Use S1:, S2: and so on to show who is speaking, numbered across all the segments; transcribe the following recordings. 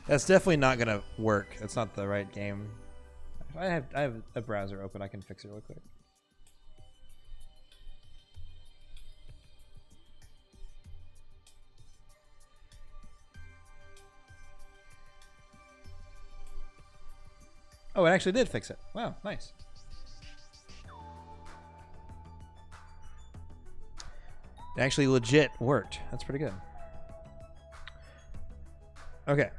S1: That's definitely not gonna work. That's not the right game. I have a browser open. I can fix it real quick. Oh, it actually did fix it. Wow, nice. It actually legit worked. That's pretty good. Okay.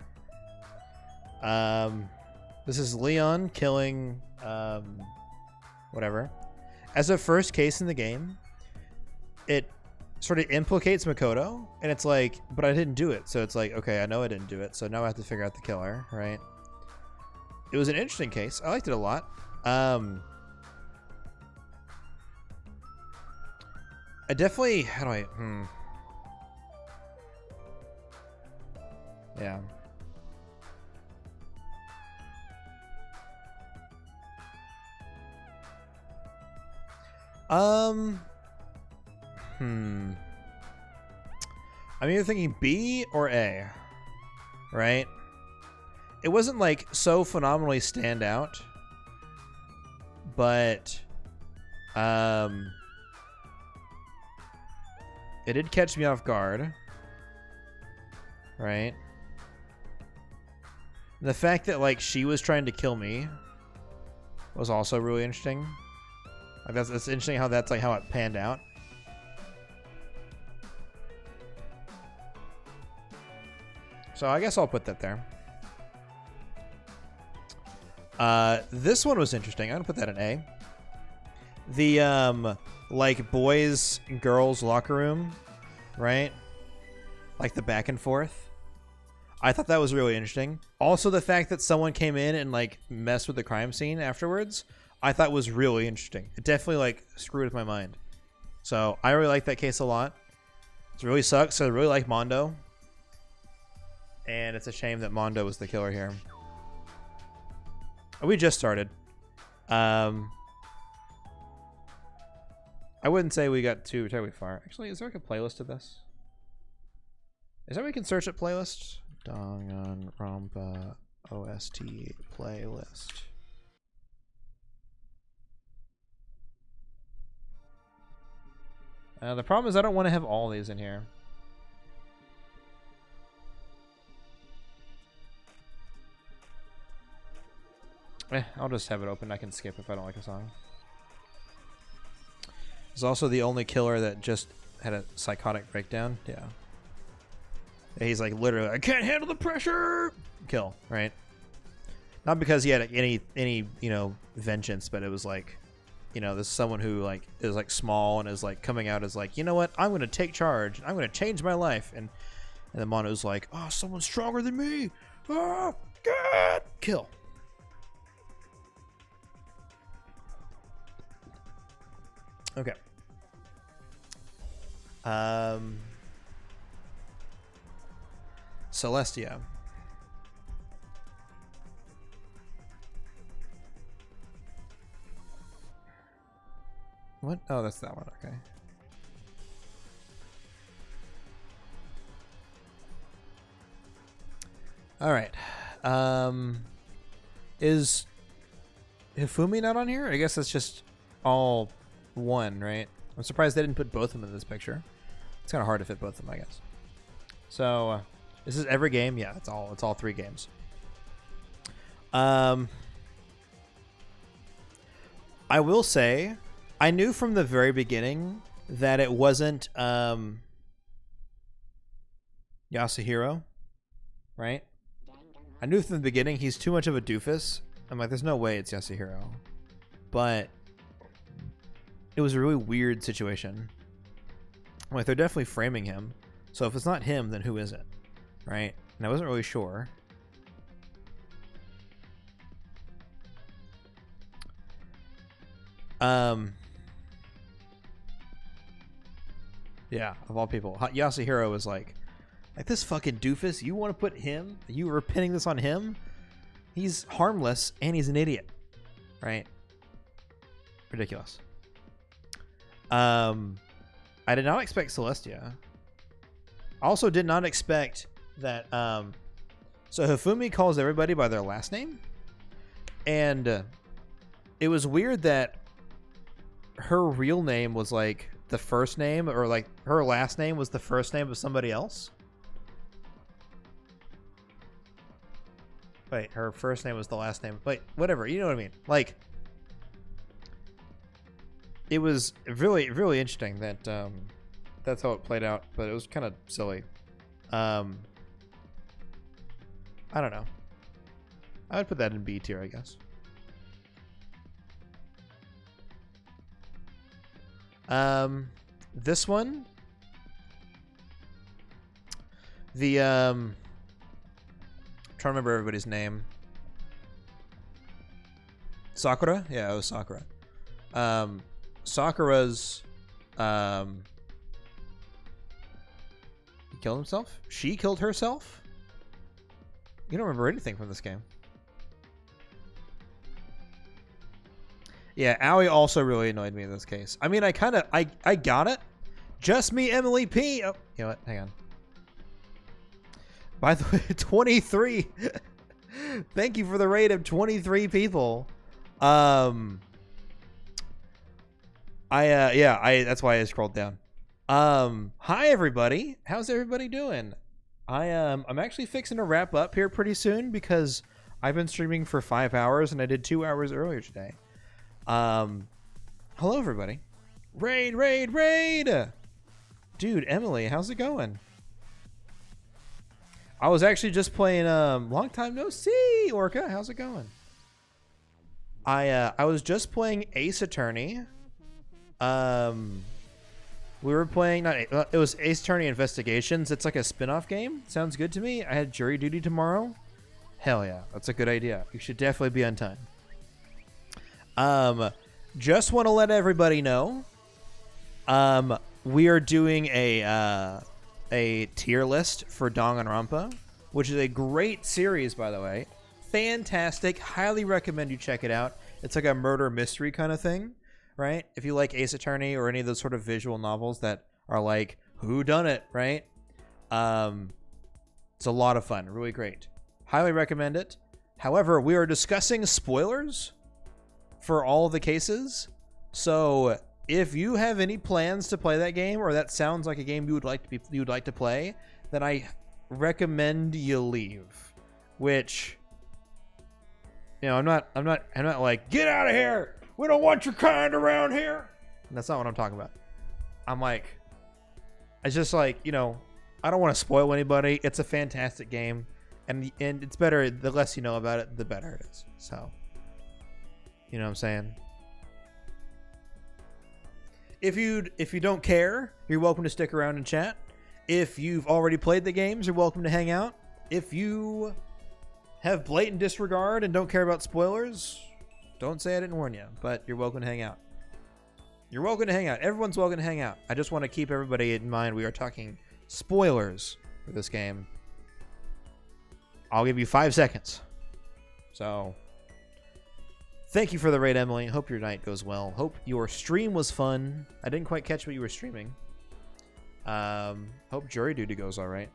S1: This is Leon killing whatever. As a first case in the game, it sort of implicates Makoto, and it's like, but I didn't do it. So it's like, okay, I know I didn't do it, so now I have to figure out the killer, right? It was an interesting case. I liked it a lot. I definitely, how do I, yeah. I'm either thinking B or A, right? It wasn't like so phenomenally stand out, but it did catch me off guard, right? The fact that like she was trying to kill me was also really interesting. Like that's interesting how that's like how it panned out. So I guess I'll put that there. This one was interesting. I'm gonna put that in A. The like boys and girls locker room, right? Like the back and forth. I thought that was really interesting. Also, the fact that someone came in and like messed with the crime scene afterwards, I thought was really interesting. It definitely like screwed with my mind. So I really like that case a lot. It really sucks. I really like Mondo. And it's a shame that Mondo was the killer here. We just started. I wouldn't say we got too terribly far. Actually, is there like a playlist of this? Is that we can search at playlists? Danganronpa OST playlist. The problem is I don't want to have all these in here. I'll just have it open. I can skip if I don't like a song. He's also the only killer that just had a psychotic breakdown. Yeah. He's like literally, I can't handle the pressure. Kill, right? Not because he had any you know vengeance, but it was like, you know, this is someone who like is like small and is like coming out as like, you know what? I'm gonna take charge. I'm gonna change my life. And then Mono's like, oh, someone's stronger than me. Ah, God, kill. Okay. Celestia. What? Oh, that's that one. Okay. All right. Is Hifumi not on here? I guess that's just all one, right? I'm surprised they didn't put both of them in this picture. It's kind of hard to fit both of them, I guess. So this is every game. Yeah, it's all 3 games. I will say, I knew from the very beginning that it wasn't Yasuhiro, right? I knew from the beginning he's too much of a doofus. I'm like, there's no way it's Yasuhiro. But it was a really weird situation. Like, they're definitely framing him. So if it's not him, then who is it? Right? And I wasn't really sure. Yeah, of all people. Yasuhiro was like this fucking doofus, you want to put him? You were pinning this on him? He's harmless and he's an idiot. Right? Ridiculous. I did not expect Celestia. I also did not expect that So Hifumi calls everybody by their last name, and it was weird that her real name was like the first name, or like her last name was the first name of somebody else. Wait, her first name was the last name. Wait, whatever. You know what I mean? Like, it was really, really interesting that that's how it played out, but it was kind of silly. I don't know. I would put that in B tier, I guess. This one, the trying to remember everybody's name. Sakura? Yeah, it was Sakura. Sakura's he killed himself? She killed herself? You don't remember anything from this game. Yeah, Aoi also really annoyed me in this case. I mean, I got it. Just me, Emily P. Oh, you know what? Hang on. By the way, 23. Thank you for the raid of 23 people. That's why I scrolled down. Hi everybody. How's everybody doing? I'm actually fixing to wrap up here pretty soon because I've been streaming for 5 hours and I did 2 hours earlier today. Hello everybody. Raid. Dude, Emily, how's it going? I was actually just playing long time no see, Orca. How's it going? I was just playing Ace Attorney. We were playing it was Ace Attorney Investigations. It's like a spin-off game. Sounds good to me. I had jury duty tomorrow. Hell yeah, that's a good idea. You should definitely be on time. Just want to let everybody know we are doing a tier list for Danganronpa, which is a great series, by the way. Fantastic. Highly recommend you check it out. It's like a murder mystery kind of thing, right? If you like Ace Attorney or any of those sort of visual novels that are like who done it, right? It's a lot of fun. Really great. Highly recommend it. However, we are discussing spoilers for all the cases. So if you have any plans to play that game, or that sounds like a game you would like to play, then I recommend you leave. Which, you know, I'm not like, get out of here. We don't want your kind around here. And that's not what I'm talking about. I'm like, it's just like, you know, I don't want to spoil anybody. It's a fantastic game, and it's better. The less you know about it, the better it is. So, you know what I'm saying? If you don't care, you're welcome to stick around and chat. If you've already played the games, you're welcome to hang out. If you have blatant disregard and don't care about spoilers, don't say I didn't warn you, but you're welcome to hang out. You're welcome to hang out. Everyone's welcome to hang out. I just want to keep everybody in mind we are talking spoilers for this game. I'll give you 5 seconds. So, thank you for the raid, Emily. Hope your night goes well. Hope your stream was fun. I didn't quite catch what you were streaming. Hope jury duty goes all right.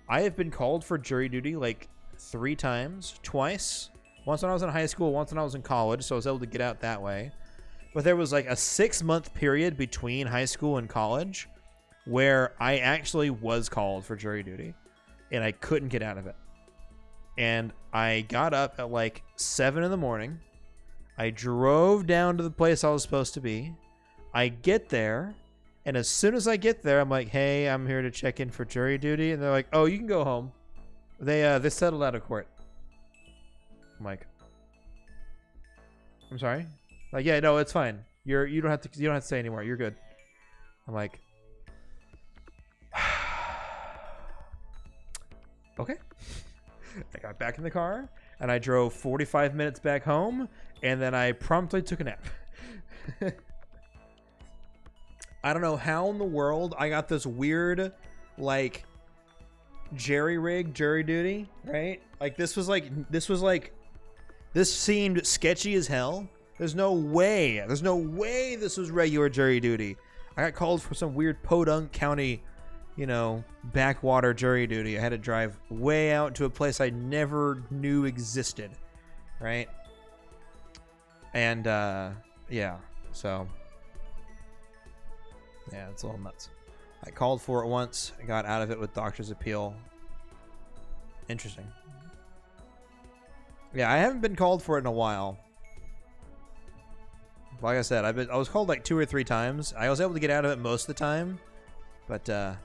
S1: I have been called for jury duty like 3 times. Twice. Once when I was in high school, once when I was in college, so I was able to get out that way. But there was like a 6-month period between high school and college where I actually was called for jury duty, and I couldn't get out of it. And I got up at like 7 in the morning. I drove down to the place I was supposed to be. I get there, and as soon as I get there, I'm like, hey, I'm here to check in for jury duty. And they're like, oh, you can go home. They settled out of court. I'm like, I'm sorry? Like, yeah, no, it's fine. You don't have to say anymore. You're good. I'm like, okay. I got back in the car and I drove 45 minutes back home, and then I promptly took a nap. I don't know how in the world I got this weird, like, jerry-rigged jury duty, right? Like, this seemed sketchy as hell. There's no way this was regular jury duty. I got called for some weird Podunk County you know, backwater jury duty. I had to drive way out to a place I never knew existed, right? And, yeah, so, yeah, it's a little nuts. I called for it once. I got out of it with doctor's appeal. Interesting. Yeah, I haven't been called for it in a while. Like I said, I was called like 2 or 3 times. I was able to get out of it most of the time, but I'm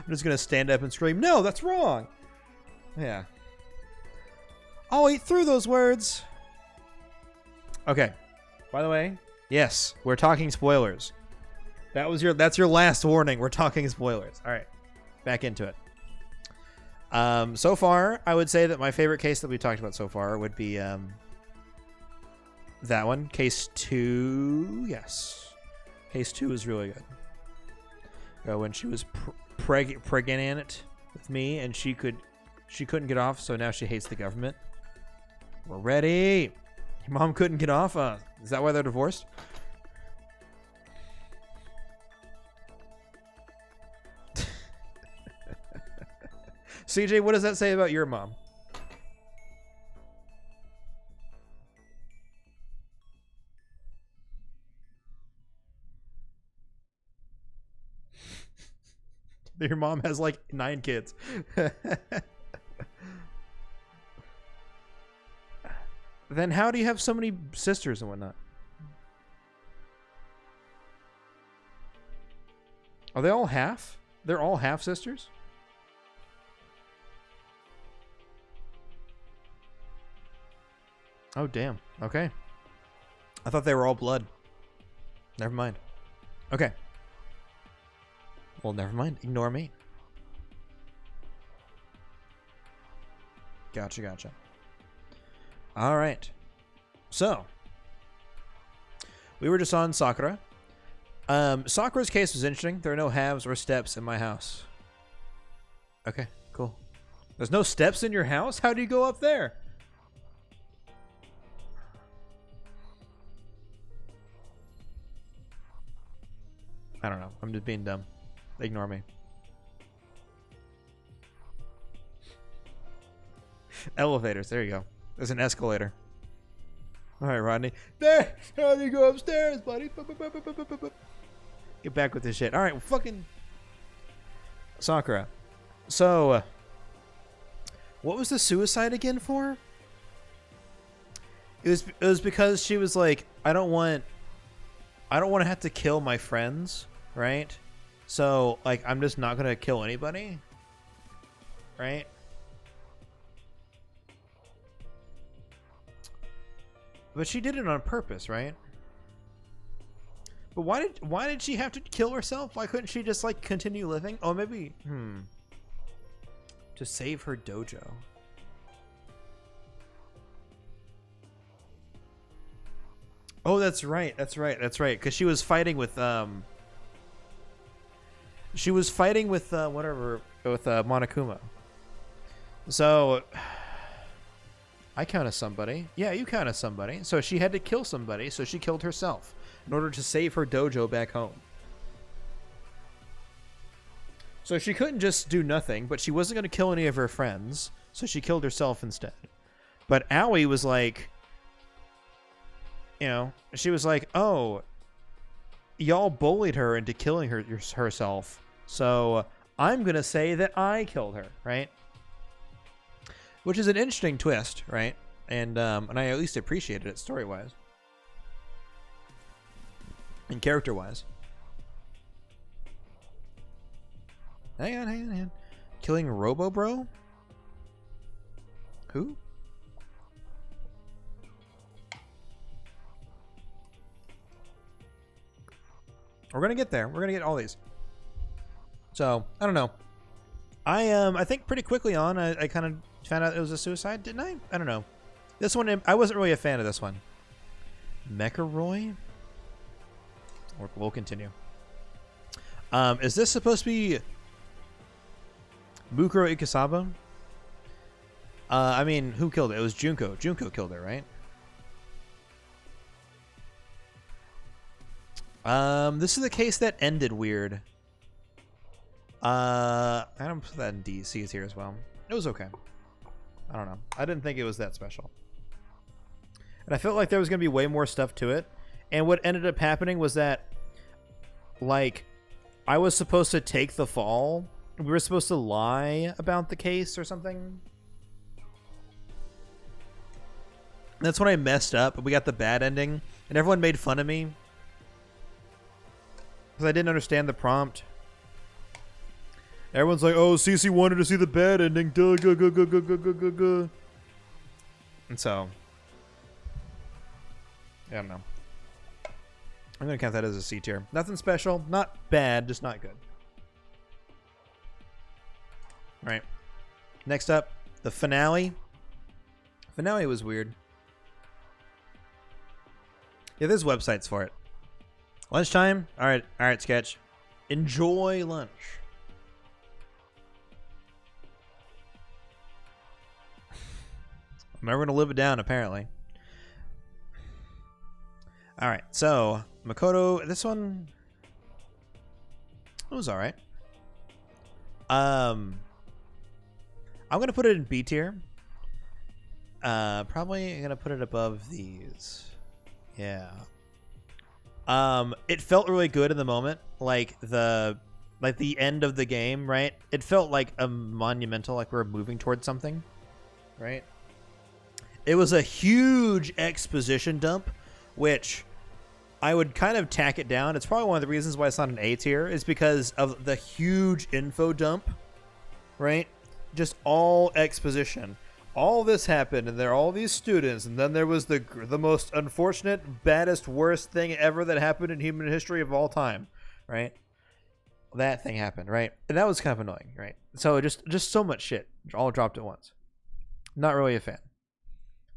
S1: just gonna stand up and scream, "No, that's wrong." Yeah. I'll eat through those words. Okay. By the way, yes, we're talking spoilers. That's your last warning. We're talking spoilers. All right, back into it. So far, I would say that my favorite case that we talked about so far would be that one, case 2. Yes, case 2 is really good. When she was pregnant with me, and she couldn't get off, so now she hates the government. We're ready. Your mom couldn't get off. Is that why they're divorced? CJ, what does that say about your mom? Your mom has like 9 kids. Then how do you have so many sisters and whatnot? Are they all half? They're all half sisters? Oh, damn. Okay. I thought they were all blood. Never mind. Okay. Well, never mind. Ignore me. Gotcha. All right. So, we were just on Sakura. Sakura's case was interesting. There are no halves or steps in my house. Okay, cool. There's no steps in your house? How do you go up there? I don't know. I'm just being dumb. Ignore me. Elevators. There you go. There's an escalator. All right, Rodney. There. How do you go upstairs, buddy? Get back with this shit. All right, well, fucking Sakura. So, what was the suicide again for? It was because she was like, I don't want to have to kill my friends, right? So, like, I'm just not gonna kill anybody, right? But she did it on purpose, right? But why did she have to kill herself? Why couldn't she just like continue living? Oh, maybe to save her dojo. Oh, that's right. Because she was fighting with Monokuma. So I count as somebody. Yeah, you count as somebody. So she had to kill somebody, so she killed herself in order to save her dojo back home. So she couldn't just do nothing, but she wasn't going to kill any of her friends, so she killed herself instead. But Aoi was like, you know, she was like, oh, y'all bullied her into killing herself, so I'm going to say that I killed her, right? Which is an interesting twist, right? And I at least appreciated it story-wise. And character-wise. Hang on. Killing Robo Bro? Who? We're gonna get there. We're gonna get all these. So, I don't know. I think pretty quickly on, I kind of found out it was a suicide, didn't I? I don't know. This one, I wasn't really a fan of this one. Mecha-Roy? We'll continue. Is this supposed to be Mukuro Ikasaba? I mean, who killed it? It was Junko. Junko killed her, right? This is the case that ended weird. I'm gonna put that in D, C tier as well. It was okay. I don't know. I didn't think it was that special. And I felt like there was gonna be way more stuff to it. And what ended up happening was that, like, I was supposed to take the fall. We were supposed to lie about the case or something. That's when I messed up. We got the bad ending, and everyone made fun of me because I didn't understand the prompt. Everyone's like, "Oh, Cece wanted to see the bad ending." Duh, go, go, go, go, go, go, go, go. And so, I don't know. I'm gonna count that as a C tier. Nothing special, not bad, just not good. All right. Next up, the finale. Finale was weird. Yeah, there's websites for it. Lunchtime. All right, sketch. Enjoy lunch. I'm never gonna live it down, apparently. All right, so Makoto, this one, it was all right. I'm gonna put it in B tier. Probably gonna put it above these. Yeah. It felt really good in the moment, like the end of the game, right? It felt like a monumental, like we were moving towards something, right? It was a huge exposition dump, which I would kind of tack it down. It's probably one of the reasons why it's not an A tier, is because of the huge info dump, right? Just all exposition. All this happened, and there are all these students, and then there was the most unfortunate, baddest, worst thing ever that happened in human history of all time, right? That thing happened, right? And that was kind of annoying, right? So just so much shit all dropped at once. Not really a fan.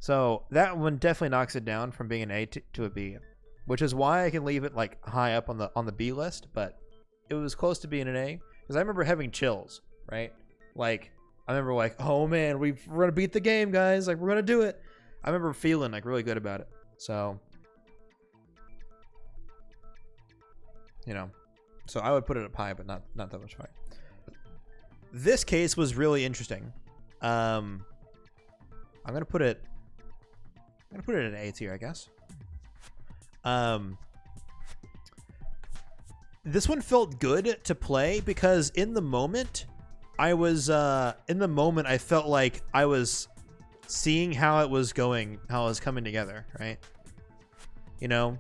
S1: So that one definitely knocks it down from being an A to a B, which is why I can leave it like high up on the B list, but it was close to being an A because I remember having chills, right? Like I remember like, oh man, we're gonna beat the game, guys! Like we're gonna do it. I remember feeling like really good about it. So, you know, so I would put it up high, but not that much higher. This case was really interesting. I'm gonna put it in an A tier, I guess. This one felt good to play because in the moment, I felt like I was seeing how it was going, how it was coming together, right? You know,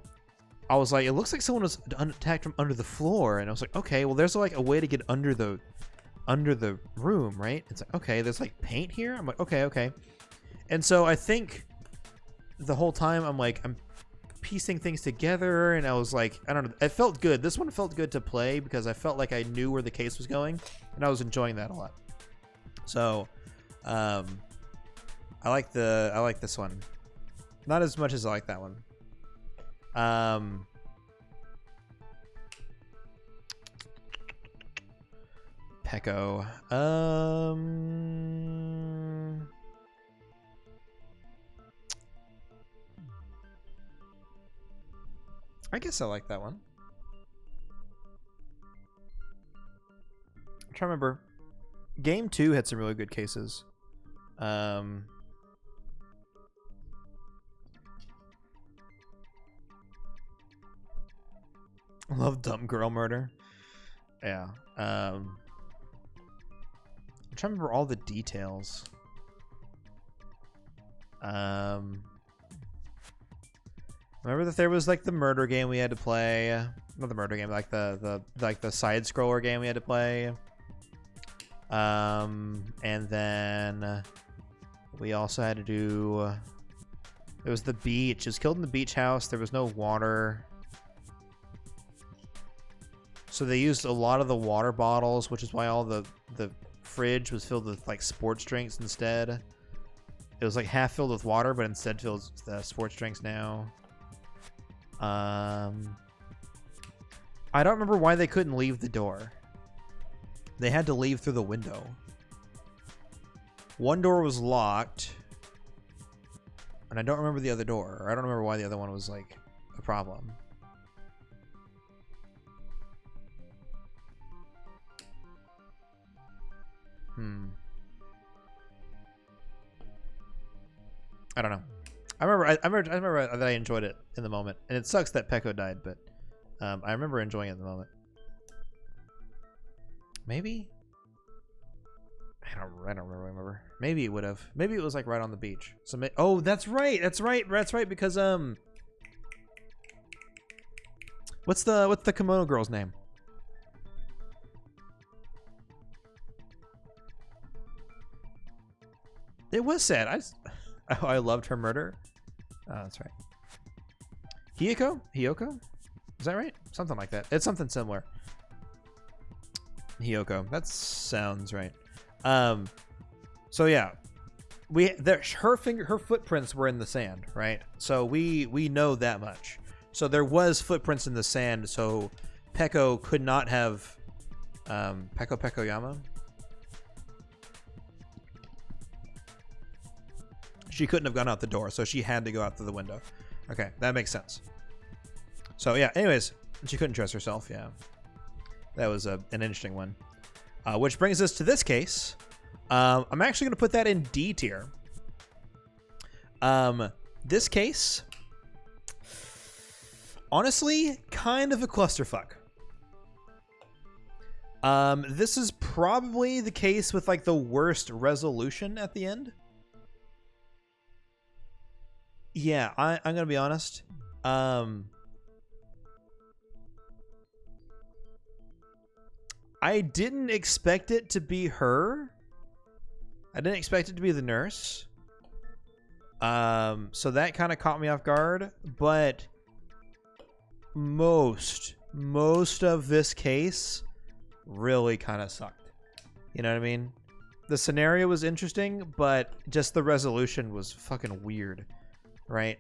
S1: I was like, it looks like someone was attacked from under the floor, and I was like, okay, well, there's like a way to get under the room, right? It's like, okay, there's like paint here. I'm like, okay. And so I think the whole time I'm piecing things together, and I was like, I don't know, it felt good. This one felt good to play because I felt like I knew where the case was going, and I was enjoying that a lot. So I like this one, not as much as I like that one. Pecco. I guess I like that one. I'm trying to remember. Game 2 had some really good cases. Love dumb girl murder. Yeah. I'm trying to remember all the details. Remember that there was like the murder game we had to play. Not the murder game, like the side scroller game we had to play. And then we also had to do. It was the beach. It was killed in the beach house. There was no water. So they used a lot of the water bottles, which is why all the fridge was filled with like sports drinks instead. It was like half filled with water, but instead filled with sports drinks now. I don't remember why they couldn't leave the door. They had to leave through the window. One door was locked, and I don't remember the other door. Or I don't remember why the other one was like a problem. I don't know. I remember that I enjoyed it in the moment, and it sucks that Peko died, but I remember enjoying it in the moment. Maybe. I don't remember. Maybe it would have. Maybe it was like right on the beach. So oh, that's right. That's right. That's right. Because what's the kimono girl's name? It was sad. I loved her murder. Oh, that's right. Hiyoko? Is that right? Something like that. It's something similar. Hiyoko. That sounds right. So yeah, her footprints were in the sand, right? So we know that much. So there was footprints in the sand. So Peko could not have Peko Yama. She couldn't have gone out the door, so she had to go out through the window. Okay, that makes sense. So yeah, anyways, she couldn't trust herself. Yeah, that was an interesting one. Which brings us to this case. I'm actually going to put that in D tier. This case, honestly, kind of a clusterfuck. This is probably the case with like the worst resolution at the end. Yeah, I'm going to be honest. I didn't expect it to be her. I didn't expect it to be the nurse. So that kind of caught me off guard, but most of this case really kind of sucked. You know what I mean? The scenario was interesting, but just the resolution was fucking weird, right?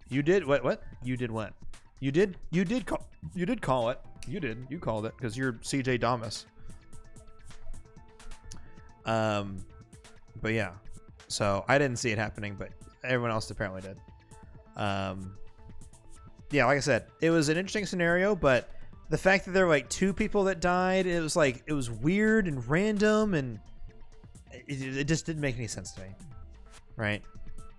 S1: You did what? You did what? You did call it. You called it because you're CJ Damas. But yeah, so I didn't see it happening, but everyone else apparently did. Yeah, like I said, it was an interesting scenario, but the fact that there were like 2 people that died, it was weird and random, and it just didn't make any sense to me, right?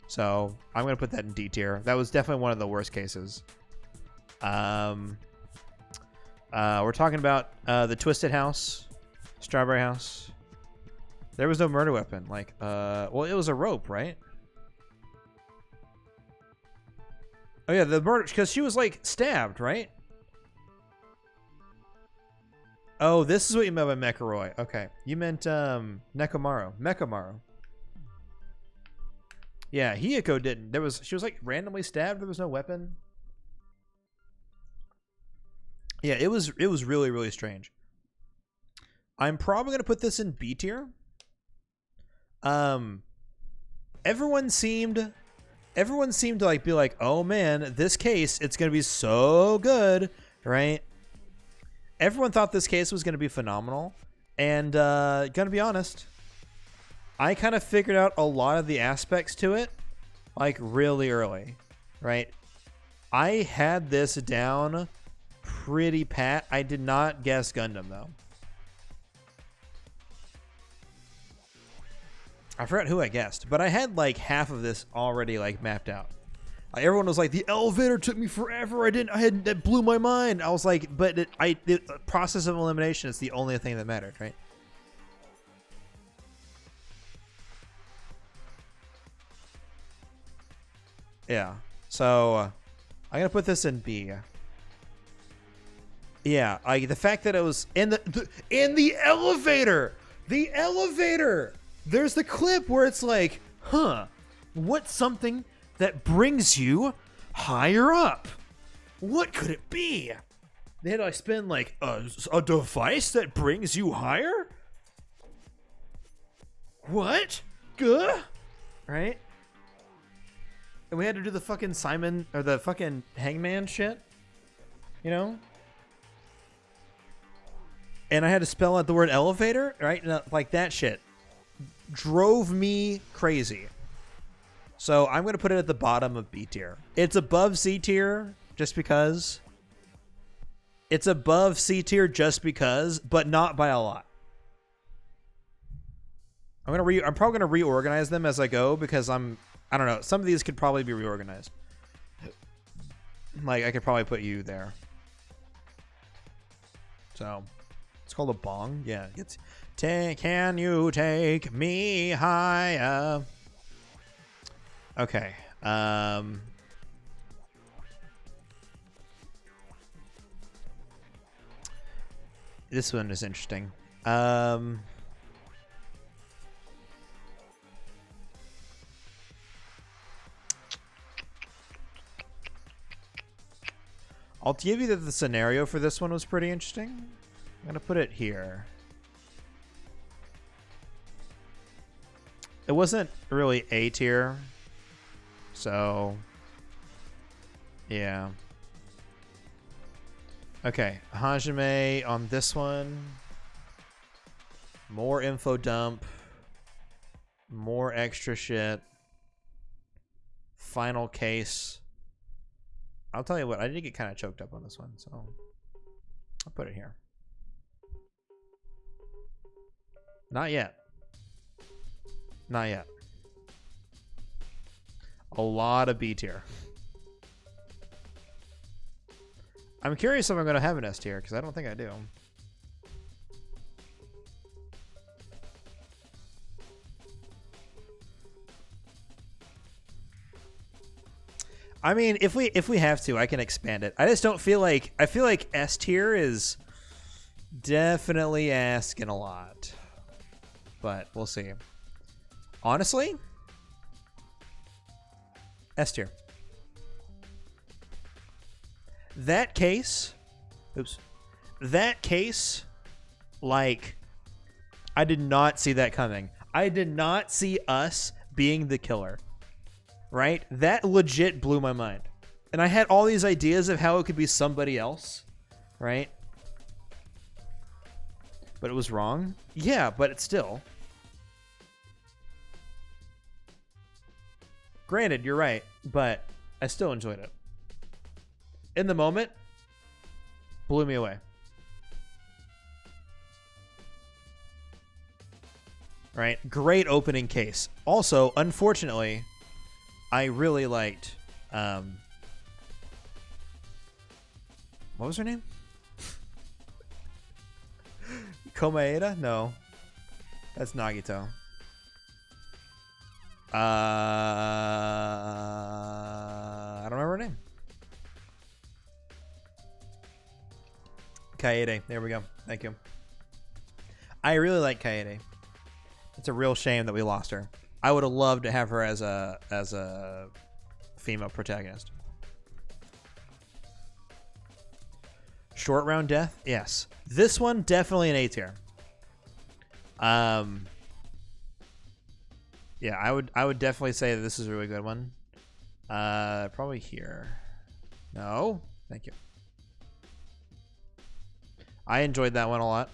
S1: So I'm gonna put that in D tier. That was definitely one of the worst cases. We're talking about the Twisted House, Strawberry House. There was no murder weapon. Like, well, it was a rope, right? Oh yeah, the murder, because she was like stabbed, right? Oh, this is what you meant by Mekaroy. Okay, you meant Mekamaru. Yeah, Hiyoko didn't. She was like randomly stabbed. There was no weapon. Yeah, it was really, really strange. I'm probably gonna put this in B tier. Everyone seemed to like be like, oh man, this case, it's gonna be so good, right? Everyone thought this case was gonna be phenomenal, and gonna be honest, I kind of figured out a lot of the aspects to it like really early, right? I had this down pretty pat. I did not guess Gundam though. I forgot who I guessed, but I had like half of this already like mapped out. Like, everyone was like, the elevator took me forever. That blew my mind. I was like, but the process of elimination is the only thing that mattered, right? Yeah. So I'm gonna put this in B. Yeah, the fact that it was in the elevator. The elevator. There's the clip where it's like, what's something that brings you higher up? What could it be? They had to like spin like a device that brings you higher? What? Guh? Right? And we had to do the fucking Simon or the fucking Hangman shit, you know? And I had to spell out the word elevator, right? Like that shit drove me crazy. So I'm going to put it at the bottom of B tier. It's above C tier just because It's above C tier just because, but not by a lot. I'm probably gonna reorganize them as I go because I don't know. Some of these could probably be reorganized. Like I could probably put you there. So it's called a bong. Yeah. It's can you take me higher? Okay. This one is interesting. I'll give you that the scenario for this one was pretty interesting. I'm gonna put it here. It wasn't really A tier, so yeah. Okay, Hajime on this one. More info dump. More extra shit. Final case. I'll tell you what, I did get kind of choked up on this one, so I'll put it here. Not yet. Not yet. A lot of B tier. I'm curious if I'm going to have an S tier, because I don't think I do. I mean, if we have to, I can expand it. I just don't feel like... I feel like S tier is definitely asking a lot. But we'll see. Honestly, S tier. That case... Oops. That case, like, I did not see that coming. I did not see us being the killer. Right? That legit blew my mind. And I had all these ideas of how it could be somebody else. Right? But it was wrong. Yeah, but it's still. Granted, you're right. But I still enjoyed it. In the moment, blew me away. Right? Great opening case. Also, unfortunately... I really liked, what was her name? Komaeda? No. That's Nagito. I don't remember her name. Kaede. There we go. Thank you. I really like Kaede. It's a real shame that we lost her. I would have loved to have her as a female protagonist. Short round death? Yes. This one definitely an A tier. Yeah, I would definitely say that this is a really good one. Probably here. No, thank you. I enjoyed that one a lot.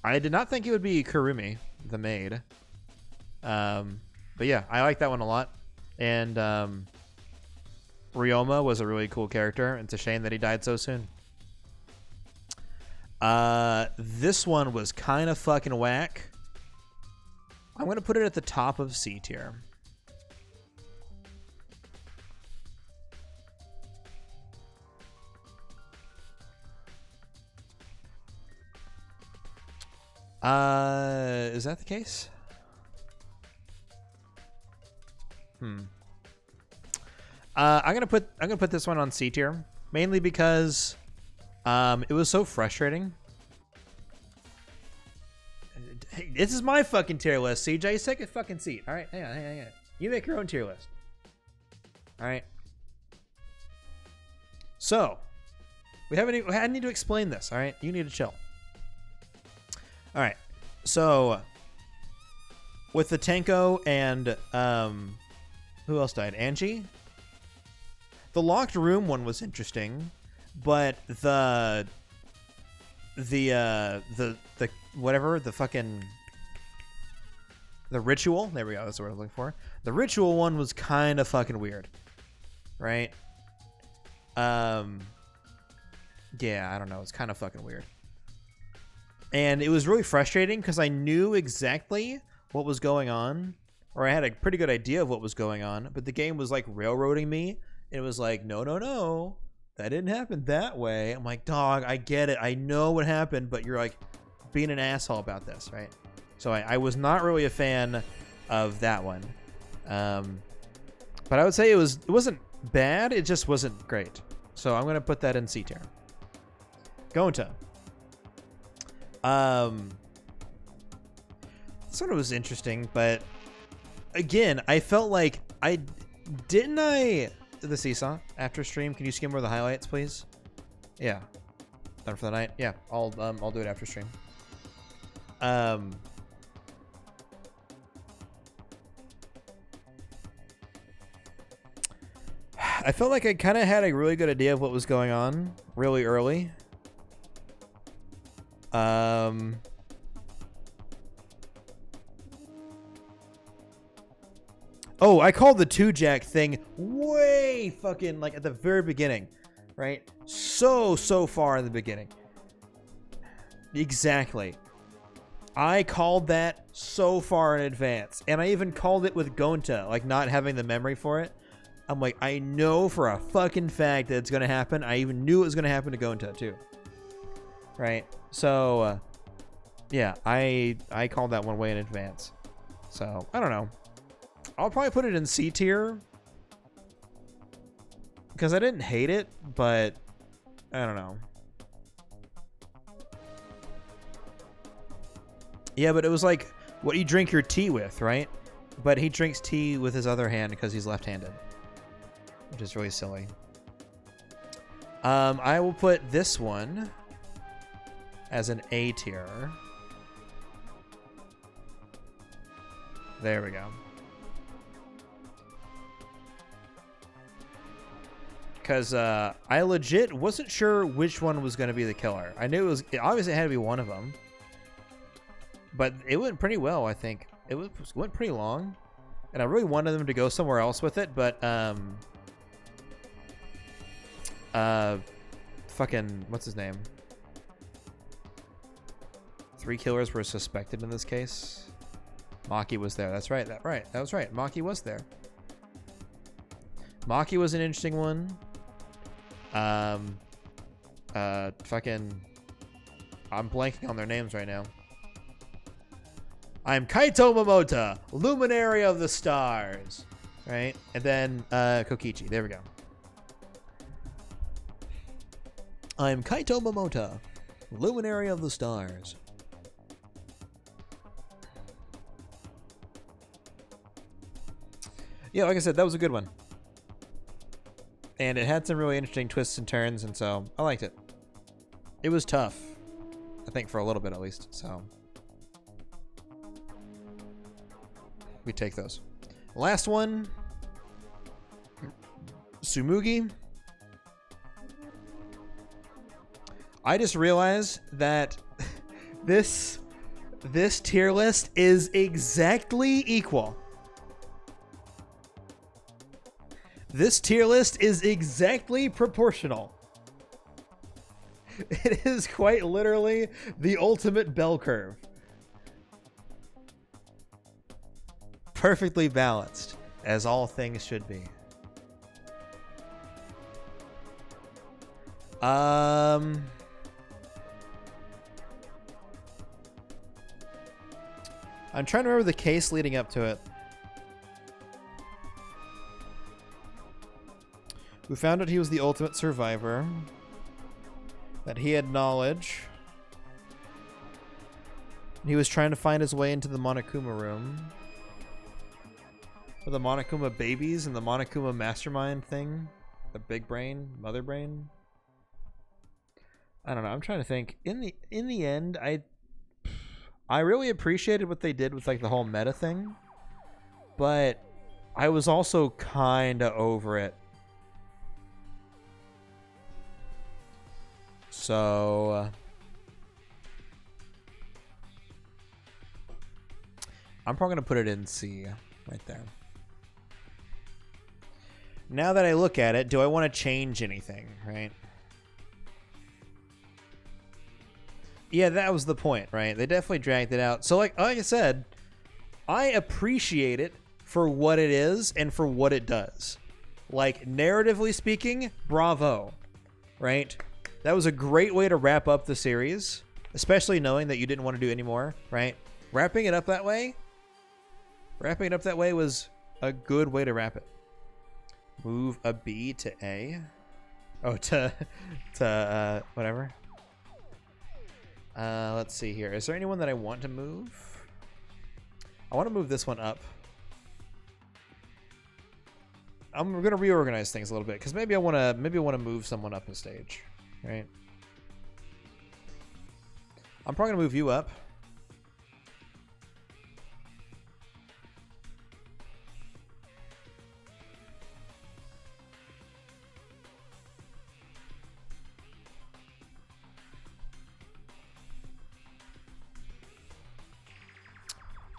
S1: I did not think it would be Kurumi, the maid. But yeah, I like that one a lot. And Ryoma was a really cool character. It's a shame that he died so soon. This one was kind of fucking whack. I'm going to put it at the top of C tier. Is that the case? I'm gonna put this one on C tier, mainly because it was so frustrating. Hey, this is my fucking tier list, CJ. Take a fucking seat. All right, hang on. You make your own tier list. All right. So I need to explain this. All right, you need to chill. All right, so with the Tenko and who else died? Angie. The locked room one was interesting, but the whatever, the fucking the ritual. There we go. That's what I was looking for. The ritual one was kind of fucking weird, right? Yeah, I don't know. It's kind of fucking weird. And it was really frustrating because I knew exactly what was going on, or I had a pretty good idea of what was going on, but the game was like railroading me. It was like, no, no, no, that didn't happen that way. I'm like, dog, I get it. I know what happened, but you're like being an asshole about this, right? So I was not really a fan of that one. But I would say it wasn't bad. It just wasn't great. So I'm going to put that in C tier. Gonta. Sort of was interesting, but again, I felt like the seesaw after stream. Can you skim over the highlights, please? Yeah, done for the night. Yeah, I'll do it after stream. I felt like I kind of had a really good idea of what was going on really early. Oh, I called the 2-jack thing way fucking like at the very beginning, right? So far in the beginning. Exactly. I called that so far in advance. And I even called it with Gonta, like not having the memory for it. I'm like, I know for a fucking fact that it's going to happen. I even knew it was going to happen to Gonta too. Right? So, yeah, I called that one way in advance. So, I don't know. I'll probably put it in C tier. Because I didn't hate it, but I don't know. Yeah, but it was like what you drink your tea with, right? But he drinks tea with his other hand because he's left-handed. Which is really silly. I will put this one as an A tier. There we go. Because I legit wasn't sure which one was going to be the killer. I knew obviously it had to be one of them. But it went pretty well, I think. It went pretty long. And I really wanted them to go somewhere else with it, but fucking what's his name? 3 killers were suspected in this case. Maki was there. That's right. That was right. Maki was there. Maki was an interesting one. Fucking I'm blanking on their names right now. I'm Kaito Momota, Luminary of the Stars. Right? And then Kokichi. There we go. I'm Kaito Momota, Luminary of the Stars. Yeah, like I said, that was a good one. And it had some really interesting twists and turns, and so I liked it. It was tough. I think for a little bit at least, so. We take those. Last one. Tsumugi. I just realized that this tier list is exactly equal. This tier list is exactly proportional. It is quite literally the ultimate bell curve. Perfectly balanced, as all things should be. I'm trying to remember the case leading up to it. We found out he was the ultimate survivor. That he had knowledge. He was trying to find his way into the Monokuma room. Or the Monokuma babies and the Monokuma mastermind thing. The big brain, mother brain. I don't know. I'm trying to think. In the end, I really appreciated what they did with like the whole meta thing. But I was also kind of over it. So I'm probably going to put it in C right there. Now that I look at it, do I want to change anything, right? Yeah, that was the point, right? They definitely dragged it out. So like I said, I appreciate it for what it is and for what it does. Like, narratively speaking, bravo, right? That was a great way to wrap up the series, especially knowing that you didn't want to do any more, right? Wrapping it up that way was a good way to wrap it. Move a B to A. Oh, to whatever. Let's see here. Is there anyone that I want to move? I want to move this one up. I'm going to reorganize things a little bit because maybe I want to move someone up a stage, right? I'm probably going to move you up.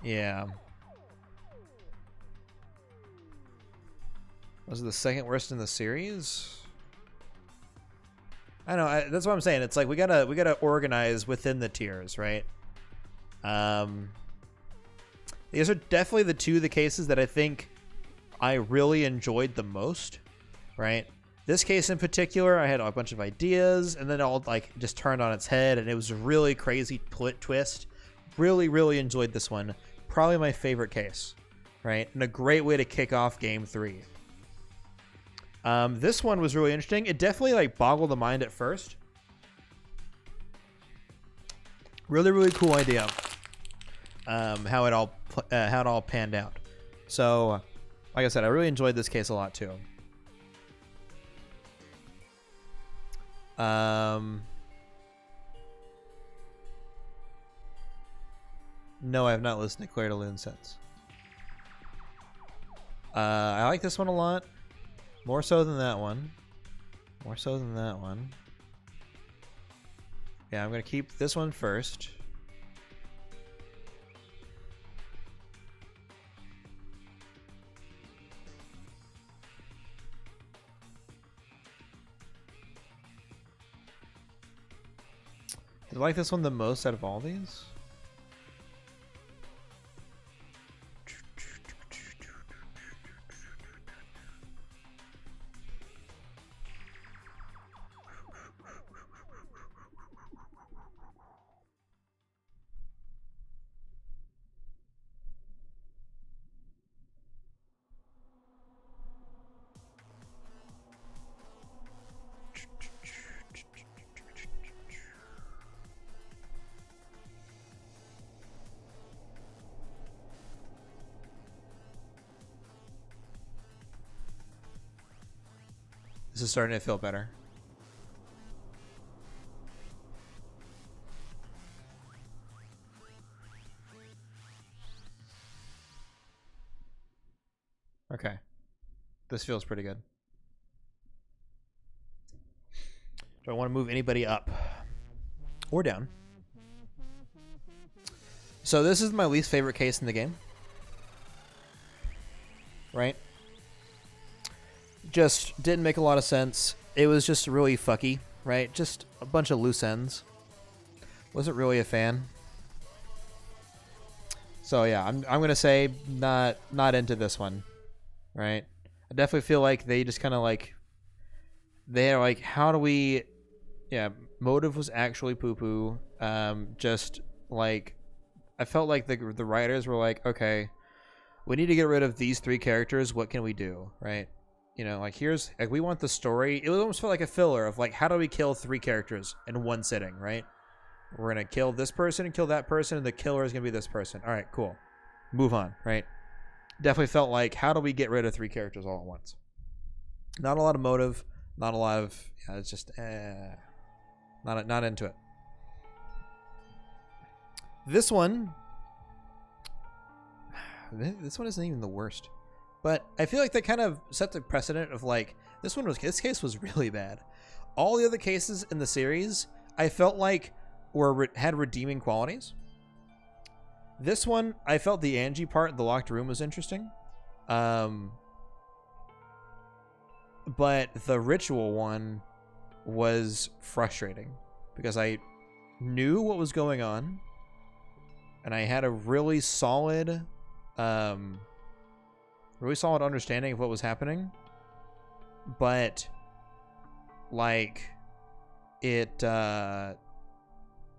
S1: Yeah. Was it the second worst in the series? I know. That's what I'm saying. It's like we gotta organize within the tiers, right? These are definitely the cases that I think I really enjoyed the most, right? This case in particular, I had a bunch of ideas, and then it all like just turned on its head, and it was a really crazy twist. Really, really enjoyed this one. Probably my favorite case, right? And a great way to kick off Game 3. This one was really interesting. It definitely like boggled the mind at first. Really, really cool idea. How it all panned out. So, like I said, I really enjoyed this case a lot too. No, I have not listened to Claire de Lune since. I like this one a lot. More so than that one. More so than that one. Yeah, I'm going to keep this one first. Did I like this one the most out of all these? This is starting to feel better. Okay. This feels pretty good. Do I want to move anybody up or down? So this is my least favorite case in the game. Right? Just didn't make a lot of sense. It was just really fucky, right? Just a bunch of loose ends. Wasn't really a fan. So yeah, I'm gonna say not into this one, right? I definitely feel like they just kind of like they're like, how do we? Yeah, motive was actually poo poo. Just like I felt like the writers were like, okay, we need to get rid of these three characters. What can we do, right? You know, like here's like we want the story. It almost felt like a filler of like, how do we kill three characters in one sitting, right? We're gonna kill this person and kill that person, and the killer is gonna be this person. All right, cool. Move on, right? Definitely felt like, how do we get rid of three characters all at once? Not a lot of motive, not a lot of. Yeah, it's just not into it. This one isn't even the worst. But I feel like that kind of set the precedent of like this case was really bad. All the other cases in the series I felt like had redeeming qualities. This one I felt the Angie part, the locked room, was interesting. But the ritual one was frustrating because I knew what was going on and I had a really solid understanding of what was happening, but like it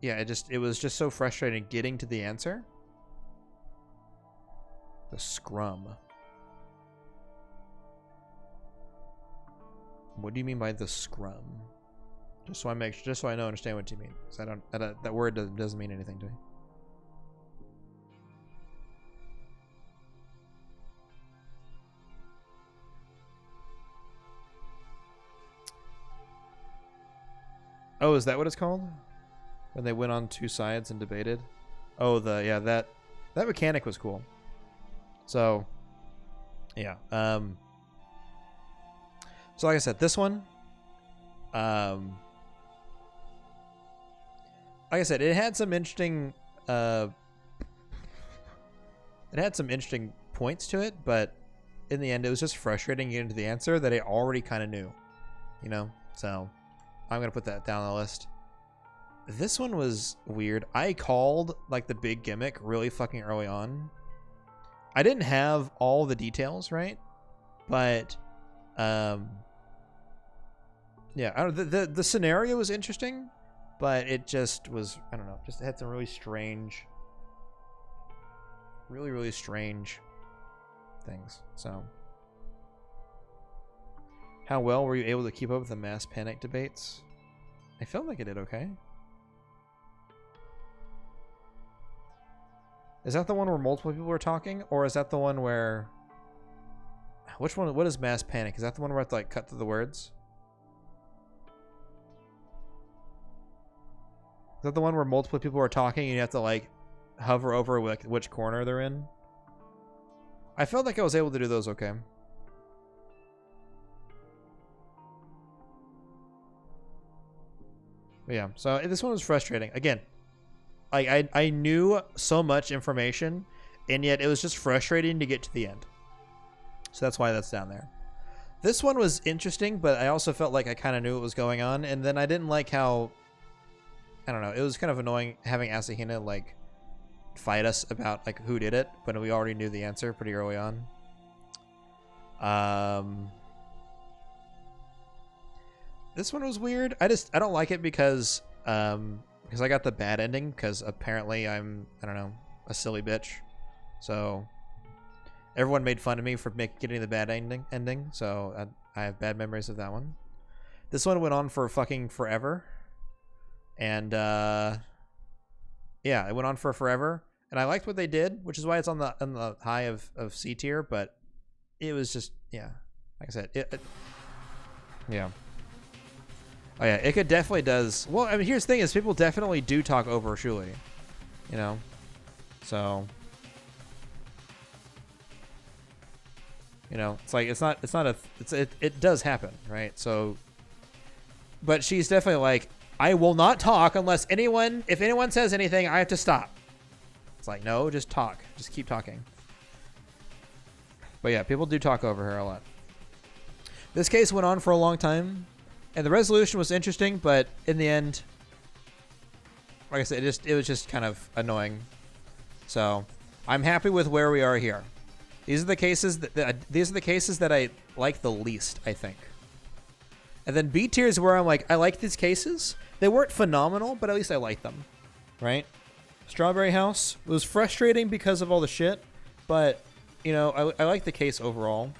S1: it was just so frustrating getting to the answer. The scrum. What do you mean by the scrum? Just so I know understand what you mean. Because that word doesn't mean anything to me. Oh, is that what it's called? When they went on two sides and debated? Oh, that mechanic was cool. So, yeah. So like I said, this one, like I said, it had some interesting, points to it, but in the end, it was just frustrating getting to the answer that I already kind of knew, you know? So I'm going to put that down on the list. This one was weird. I called like the big gimmick really fucking early on. I didn't have all the details, right? But, yeah, I don't. The scenario was interesting, but it just was, I don't know, just had some really strange, really strange things. So, how well were you able to keep up with the mass panic debates? I felt like I did okay. Is that the one where multiple people were talking, or is that the one where? Which one? What is mass panic? Is that the one where I have to like cut through the words? Is that the one where multiple people are talking and you have to like hover over like which corner they're in? I felt like I was able to do those okay. But yeah, so this one was frustrating. Again, I knew so much information, and yet it was just frustrating to get to the end. So that's why that's down there. This one was interesting, but I also felt like I kind of knew what was going on, and then I didn't like how, I don't know, it was kind of annoying having Asahina like fight us about like who did it, but we already knew the answer pretty early on. This one was weird. I don't like it because I got the bad ending because apparently I don't know, a silly bitch. So everyone made fun of me for getting the bad ending. So I have bad memories of that one. This one went on for fucking forever. And yeah, it went on for forever. And I liked what they did, which is why it's on the high of C tier, but it was just, yeah. Like I said, yeah. Oh yeah, it could definitely does. Well, I mean, here's the thing: is people definitely do talk over Shuli, you know. So, you know, it's like it does happen, right? So, but she's definitely like, I will not talk unless if anyone says anything, I have to stop. It's like, no, just talk, just keep talking. But yeah, people do talk over her a lot. This case went on for a long time. And the resolution was interesting, but in the end, like I said, it was just kind of annoying. So I'm happy with where we are here. These are the cases that I like the least, I think. And then B tier is where I'm like, I like these cases. They weren't phenomenal, but at least I like them, right? Strawberry House was frustrating because of all the shit, but you know, I like the case overall.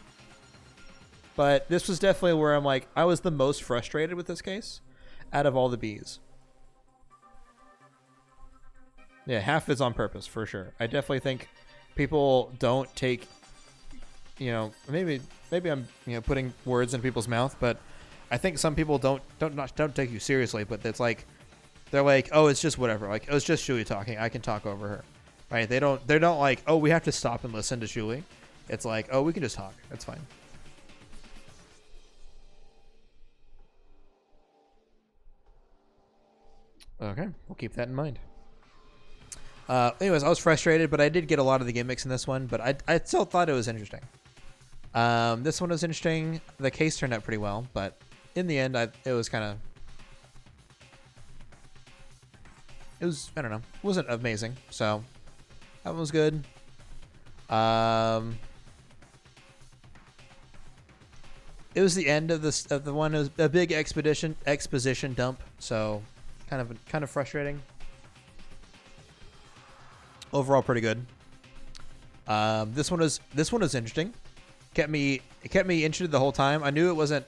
S1: But this was definitely where I'm like, I was the most frustrated with this case out of all the Bs. Yeah, half is on purpose, for sure. I definitely think people don't take, you know, maybe I'm, you know, putting words in people's mouth, but I think some people don't take you seriously, but it's like, they're like, oh, it's just whatever. Like, oh, it's just Shuli talking. I can talk over her. Right? They don't like, oh, we have to stop and listen to Shuli. It's like, oh, we can just talk. That's fine. Okay, we'll keep that in mind. Anyways, I was frustrated, but I did get a lot of the gimmicks in this one, but I still thought it was interesting. This one was interesting. The case turned out pretty well, but in the end, it was kind of... It was, I don't know, it wasn't amazing. So that one was good. It was the end of the one. It was a big exposition dump. So kind of frustrating. Overall, pretty good. This one was interesting. It kept me interested the whole time. I knew it wasn't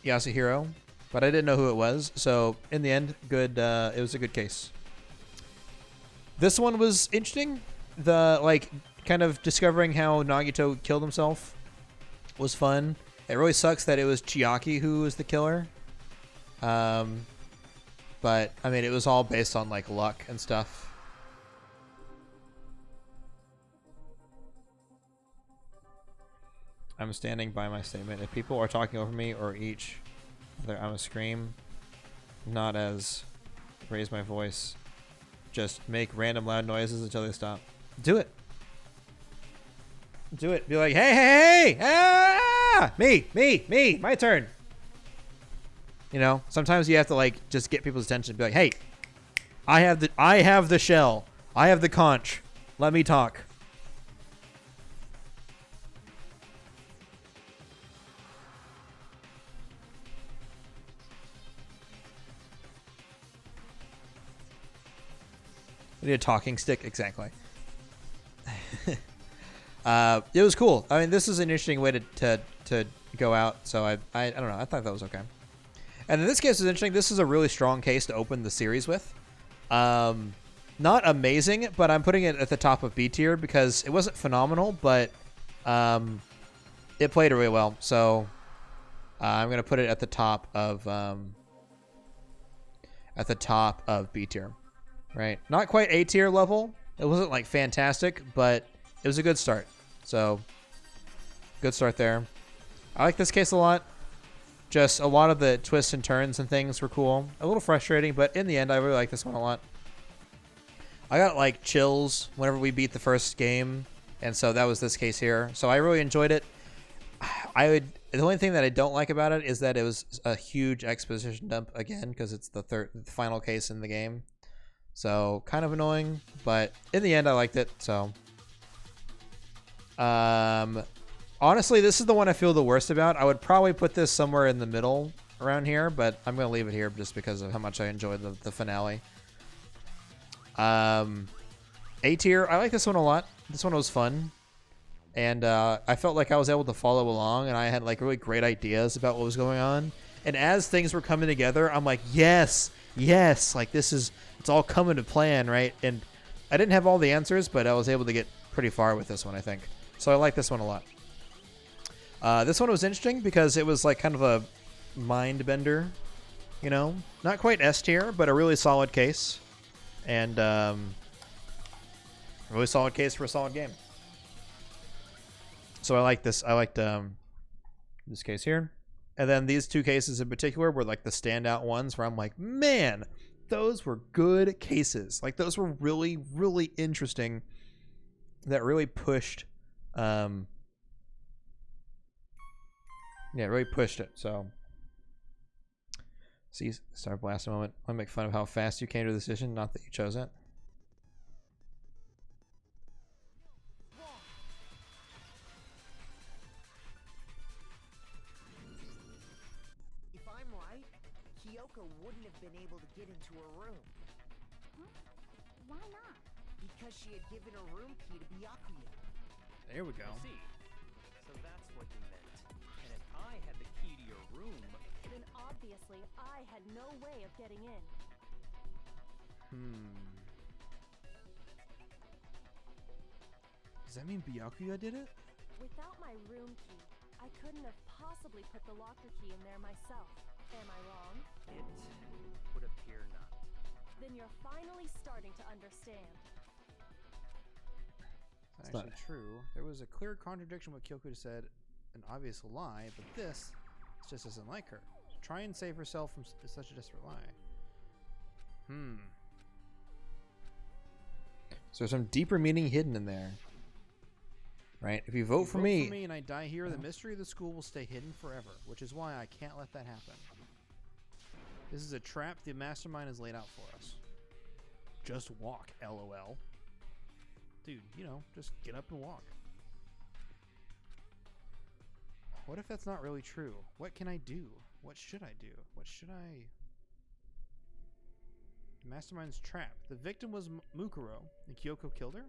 S1: Yasuhiro, but I didn't know who it was. So in the end, good. It was a good case. This one was interesting. The kind of discovering how Nagito killed himself was fun. It really sucks that it was Chiaki who was the killer. But I mean, it was all based on like luck and stuff. I'm standing by my statement. If people are talking over me or each other, I'm a scream, not as raise my voice. Just make random loud noises until they stop. Do it. Do it. Be like, hey, hey, hey, ah! Me, my turn. You know, sometimes you have to like just get people's attention. Be like, hey, I have the shell. I have the conch. Let me talk. I need a talking stick. Exactly. It was cool. I mean, this is an interesting way to go out. So I don't know. I thought that was okay. And in this case, it's interesting. This is a really strong case to open the series with. Not amazing, but I'm putting it at the top of B tier because it wasn't phenomenal, but it played really well. So I'm gonna put it at the top of B tier. Right, not quite A tier level. It wasn't like fantastic, but it was a good start. So good start there. I like this case a lot. Just a lot of the twists and turns and things were cool. A little frustrating, but in the end, I really like this one a lot. I got like chills whenever we beat the first game, and so that was this case here. So I really enjoyed it. The only thing that I don't like about it is that it was a huge exposition dump again because it's the final case in the game. So kind of annoying, but in the end, I liked it. So, honestly, this is the one I feel the worst about. I would probably put this somewhere in the middle around here, but I'm going to leave it here just because of how much I enjoyed the finale. A tier, I like this one a lot. This one was fun. And I felt like I was able to follow along, and I had like really great ideas about what was going on. And as things were coming together, I'm like, yes, like it's all coming to plan, right? And I didn't have all the answers, but I was able to get pretty far with this one, I think. So I like this one a lot. This one was interesting because it was like kind of a mind bender, you know? Not quite S tier, but a really solid case. And a really solid case for a solid game. So I like this. I liked this case here. And then these two cases in particular were like the standout ones where I'm like, man, those were good cases. Like those were really, really interesting. That really pushed, really pushed it. So, see, Star Blast a moment. I make fun of how fast you came to the decision, not that you chose it.
S2: Wouldn't have been able to get into her room.
S3: Huh? Why not?
S2: Because she had given her room key to Byakuya.
S1: There we go.
S4: I see. So that's what you meant. And if I had the key to your room...
S3: Then obviously I had no way of getting in.
S1: Does that mean Byakuya did it?
S3: Without my room key, I couldn't have possibly put the locker key in there myself. Am I wrong?
S4: It would appear not.
S3: Then you're finally starting to understand.
S1: It's actually true. There was a clear contradiction with Kyoko said, an obvious lie, but this just isn't like her. Try and save herself from such a desperate lie. So there's some deeper meaning hidden in there. right? If you vote for me,
S5: and I die here, the mystery of the school will stay hidden forever, which is why I can't let that happen. This is a trap the mastermind has laid out for us. Just walk, LOL. Dude, you know, just get up and walk. What if that's not really true? What can I do? What should I do? What should I... The mastermind's trap. The victim was Mukuro, and Kyoko killed her?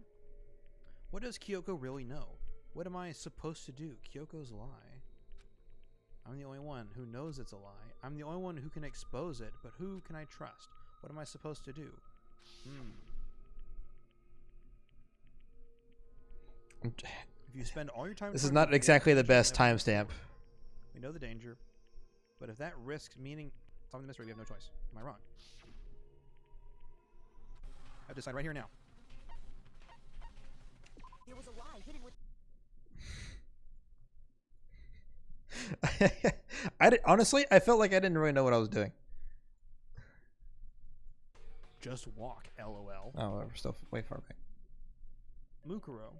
S5: What does Kyoko really know? What am I supposed to do? Kyoko's a lie. I'm the only one who knows it's a lie. I'm the only one who can expose it, but who can I trust? What am I supposed to do? If you spend all your time...
S1: this is not exactly the best timestamp.
S5: We know the danger, but if that risks meaning solving the mystery, we have no choice. Am I wrong? I have to decide right here now.
S2: There was a lie hidden with.
S1: Honestly, I felt like I didn't really know what I was doing.
S5: Just walk, LOL.
S1: Oh, we're still way far back.
S5: Mukuro.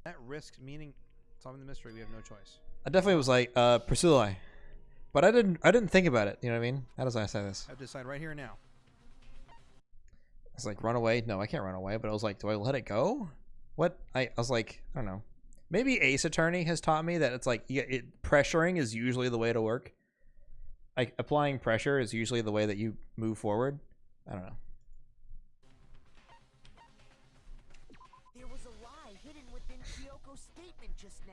S5: That risks meaning solving the mystery, we have no choice.
S1: I definitely was like, pursue the lie. But I didn't think about it, you know what I mean? How does I say this?
S5: I have to decide right here now.
S1: It's like, run away? No, I can't run away, but I was like, do I let it go? What? I was like, I don't know. Maybe Ace Attorney has taught me that it's like, pressuring is usually the way to work. Like, applying pressure is usually the way that you move forward. I don't know.
S2: There was a lie hidden within Kyoko's statement just now.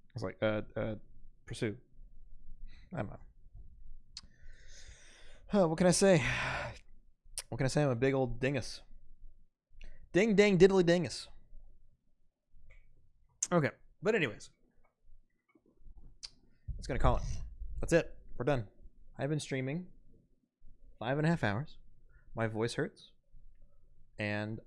S1: I was like, pursue. I don't know. What can I say? What can I say? I'm a big old dingus. Ding, ding, diddly dingus. Okay. But anyways. It's going to call it. That's it. We're done. I've been streaming 5.5 hours. My voice hurts. And